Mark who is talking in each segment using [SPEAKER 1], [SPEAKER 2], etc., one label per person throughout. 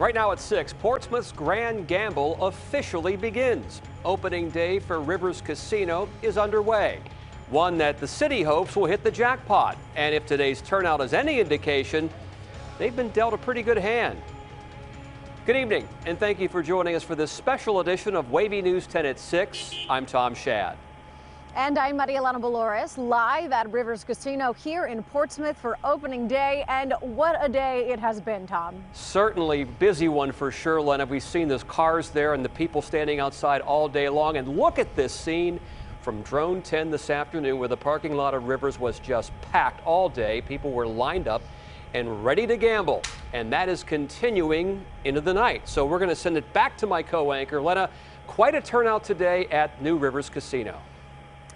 [SPEAKER 1] Right now at 6, Portsmouth's Grand Gamble officially begins. Opening day for Rivers Casino is underway. One that the city hopes will hit the jackpot. And if today's turnout is any indication, they've been dealt a pretty good hand. Good evening, and thank you for joining us for this special edition of Wavy News 10 at 6. I'm Tom Shad.
[SPEAKER 2] And I'm Marielena Valores, live at Rivers Casino here in Portsmouth for opening day. And what a day it has been, Tom.
[SPEAKER 1] Certainly busy one for sure, Lena. We've seen those cars there and the people standing outside all day long. And look at this scene from Drone 10 this afternoon, where the parking lot of Rivers was just packed all day. People were lined up and ready to gamble. And that is continuing into the night. So we're going to send it back to my co-anchor, Lena. Quite a turnout today at New Rivers Casino.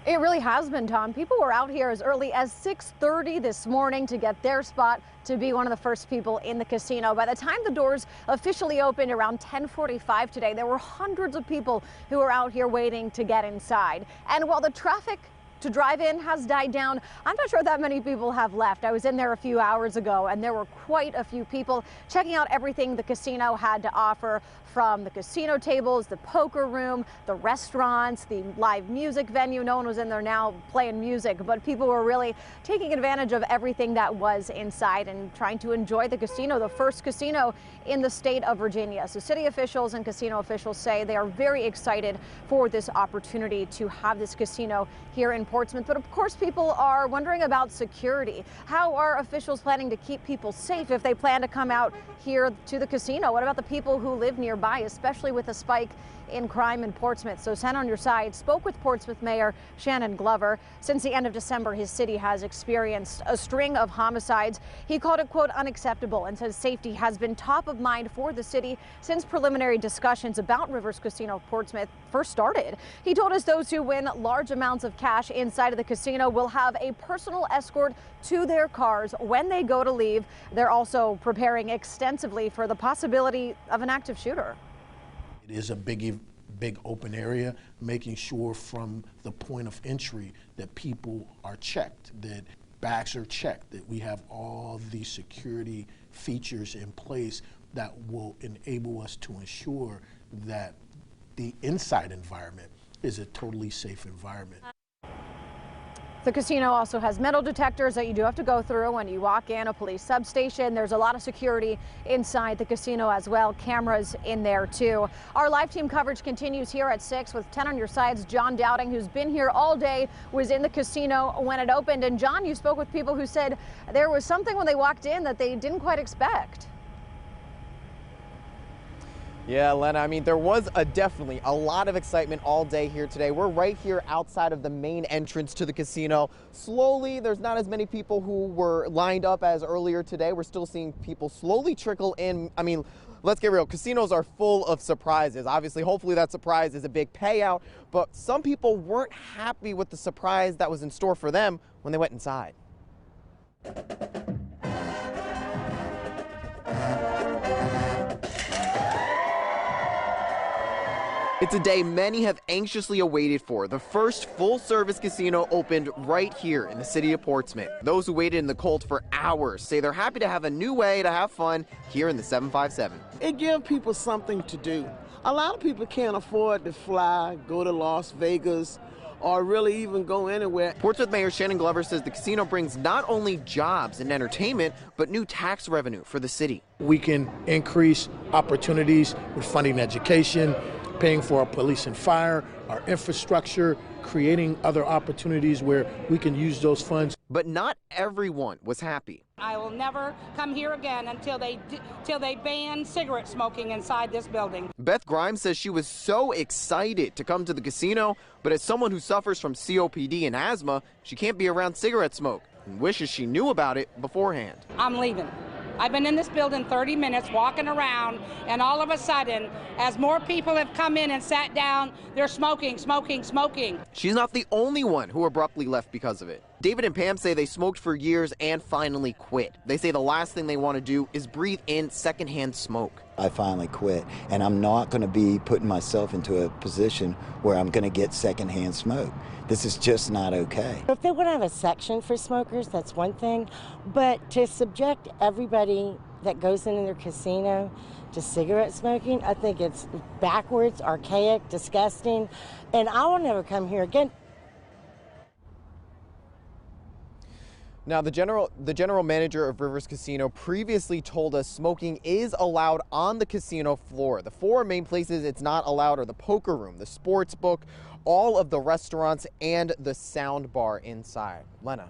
[SPEAKER 2] It really has been, Tom. People were out here as early as 6:30 this morning to get their spot to be one of the first people in the casino. By the time the doors officially opened around 10:45 today, there were hundreds of people who were out here waiting to get inside. And while the traffic to drive in has died down, I'm not sure that many people have left. I was in there a few hours ago and there were quite a few people checking out everything the casino had to offer, from the casino tables, the poker room, the restaurants, the live music venue. No one was in there now playing music, but people were really taking advantage of everything that was inside and trying to enjoy the casino, the first casino in the state of Virginia. So city officials and casino officials say they are very excited for this opportunity to have this casino here in Portsmouth. But of course, people are wondering about security. How are officials planning to keep people safe if they plan to come out here to the casino? What about the people who live nearby, especially with a spike in crime in Portsmouth? So 10 on your side spoke with Portsmouth Mayor Shannon Glover. Since the end of December, his city has experienced a string of homicides. He called it, quote, unacceptable, and says safety has been top of mind for the city since preliminary discussions about Rivers Casino Portsmouth first started. He told us those who win large amounts of cash inside of the casino will have a personal escort to their cars when they go to leave. They're also preparing extensively for the possibility of an active shooter.
[SPEAKER 3] It is a big open area, making sure from the point of entry that people are checked, that bags are checked, that we have all the security features in place that will enable us to ensure that the inside environment is a totally safe environment.
[SPEAKER 2] The casino also has metal detectors that you do have to go through when you walk in, a police substation. There's a lot of security inside the casino as well, cameras in there too. Our live team coverage continues here at 6 with 10 on your sides. John Dowding, who's been here all day, was in the casino when it opened. And John, you spoke with people who said there was something when they walked in that they didn't quite expect.
[SPEAKER 4] Yeah, Lena, I mean, there was definitely a lot of excitement all day here today. We're right here outside of the main entrance to the casino. Slowly, there's not as many people who were lined up as earlier today. We're still seeing people slowly trickle in. I mean, let's get real. Casinos are full of surprises. Obviously, hopefully that surprise is a big payout, but some people weren't happy with the surprise that was in store for them when they went inside. It's a day many have anxiously awaited for. The first full-service casino opened right here in the city of Portsmouth. Those who waited in the cold for hours say they're happy to have a new way to have fun here in the 757.
[SPEAKER 5] It gives people something to do. A lot of people can't afford to fly, go to Las Vegas, or really even go anywhere.
[SPEAKER 4] Portsmouth Mayor Shannon Glover says the casino brings not only jobs and entertainment, but new tax revenue for the city.
[SPEAKER 3] We can increase opportunities with funding education, paying for our police and fire, our infrastructure, creating other opportunities where we can use those funds.
[SPEAKER 4] But not everyone was happy.
[SPEAKER 6] I will never come here again until they ban cigarette smoking inside this building.
[SPEAKER 4] Beth Grimes says she was so excited to come to the casino, but as someone who suffers from COPD and asthma, she can't be around cigarette smoke and wishes she knew about it beforehand.
[SPEAKER 6] I'm leaving. I've been in this building 30 minutes walking around, and all of a sudden, as more people have come in and sat down, they're smoking, smoking, smoking.
[SPEAKER 4] She's not the only one who abruptly left because of it. David and Pam say they smoked for years and finally quit. They say the last thing they want to do is breathe in secondhand smoke.
[SPEAKER 7] I finally quit, and I'm not going to be putting myself into a position where I'm going to get secondhand smoke. This is just not okay.
[SPEAKER 8] If they would have a section for smokers, that's one thing, but to subject everybody that goes into their casino to cigarette smoking. I think it's backwards, archaic, disgusting, and I will never come here again.
[SPEAKER 4] Now, the general manager of Rivers Casino previously told us smoking is allowed on the casino floor. The 4 main places it's not allowed are the poker room, the sports book, all of the restaurants, and the sound bar inside. Lena.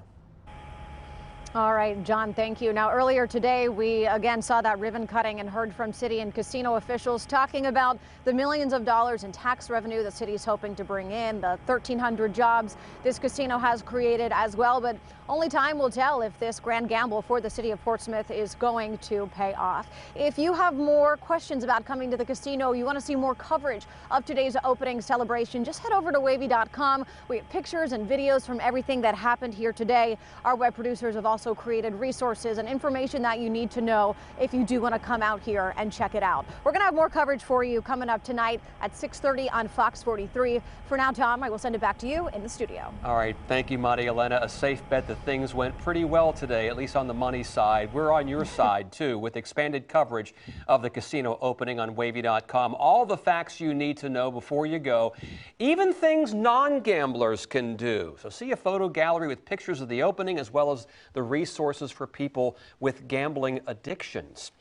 [SPEAKER 2] All right, John, thank you. Now, earlier today, we again saw that ribbon cutting and heard from city and casino officials talking about the millions of dollars in tax revenue the city is hoping to bring in, the 1,300 jobs this casino has created as well. But only time will tell if this grand gamble for the city of Portsmouth is going to pay off. If you have more questions about coming to the casino, you want to see more coverage of today's opening celebration, just head over to wavy.com. We have pictures and videos from everything that happened here today. Our web producers have also created resources and information that you need to know if you do want to come out here and check it out. We're going to have more coverage for you coming up tonight at 6:30 on Fox 43. For now, Tom, I will send it back to you in the studio.
[SPEAKER 1] All right. Thank you, Maria Elena. A safe bet that things went pretty well today, at least on the money side. We're on your side, too, with expanded coverage of the casino opening on wavy.com. All the facts you need to know before you go, even things non-gamblers can do. So see a photo gallery with pictures of the opening as well as the resources for people with gambling addictions.